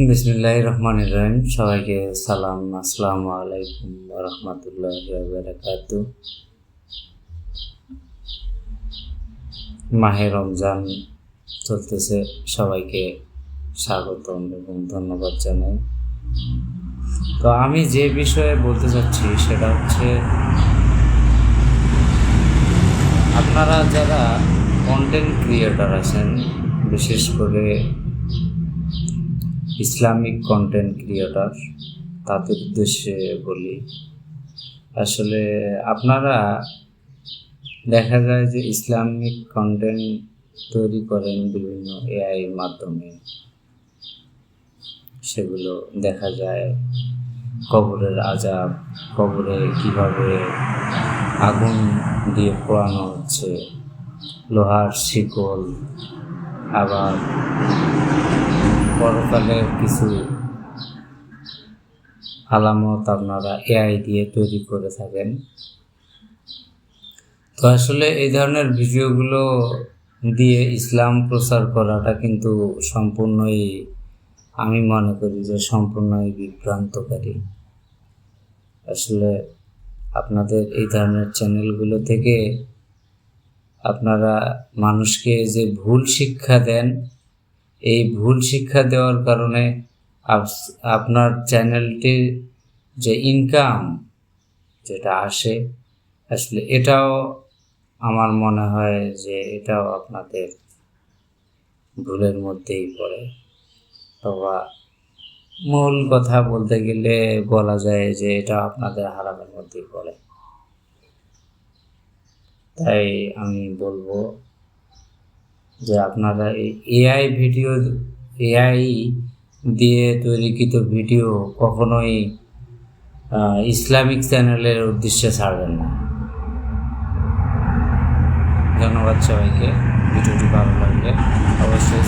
বিসমিল্লাহির রহমানির রহিম। সবাইকে সালাম, আসসালামু আলাইকুম ওয়া রাহমাতুল্লাহি ওয়া বারাকাতুহু। মাহে রমজান চলতেছে, সবাইকে স্বাগতম এবং ধন্যবাদ জানাই। তো আমি যে বিষয়ে বলতে চাচ্ছি সেটা হচ্ছে, আপনারা যারা কন্টেন্ট ক্রিয়েটর আছেন, বিশেষ করে ইসলামিক কন্টেন্ট ক্রিয়েটর, তাদের উদ্দেশ্যে বলি, আসলে আপনারা দেখা যায় যে ইসলামিক কন্টেন্ট তৈরি করেন বিভিন্ন এআইয়ের মাধ্যমে। সেগুলো দেখা যায় কবরের আযাব, কবরে কিভাবে আগুন দিয়ে পোড়ানো হচ্ছে, লোহার শিকল, আবার পরকালের কিছু আলামত আপনারা এআই দিয়ে তৈরি করে থাকেন। তো আসলে এই ধরনের ভিডিওগুলো দিয়ে ইসলাম প্রচার করাটা কিন্তু সম্পূর্ণই, আমি মনে করি যে সম্পূর্ণই বিভ্রান্তকারী। আসলে আপনাদের এই ধরনের চ্যানেলগুলো থেকে আপনারা মানুষকে যে ভুল শিক্ষা দেন, এই ভুল শিক্ষা দেওয়ার কারণে আপনার চ্যানেলটির যে ইনকাম যেটা আসে, আসলে এটাও আমার মনে হয় যে এটাও আপনাদের ভুলের মধ্যেই পড়ে। অথবা মূল কথা বলতে গেলে বলা যায় যে এটা আপনাদের হারামের মধ্যেই পড়ে। তাই আমি বলবো যে আপনারা এই এআই দিয়ে তৈরিকৃত ভিডিও কখনোই ইসলামিক চ্যানেলের উদ্দেশ্যে ছাড়বেন না। ধন্যবাদ সবাইকে। ভিডিওটি ভালো লাগলে অবশ্যই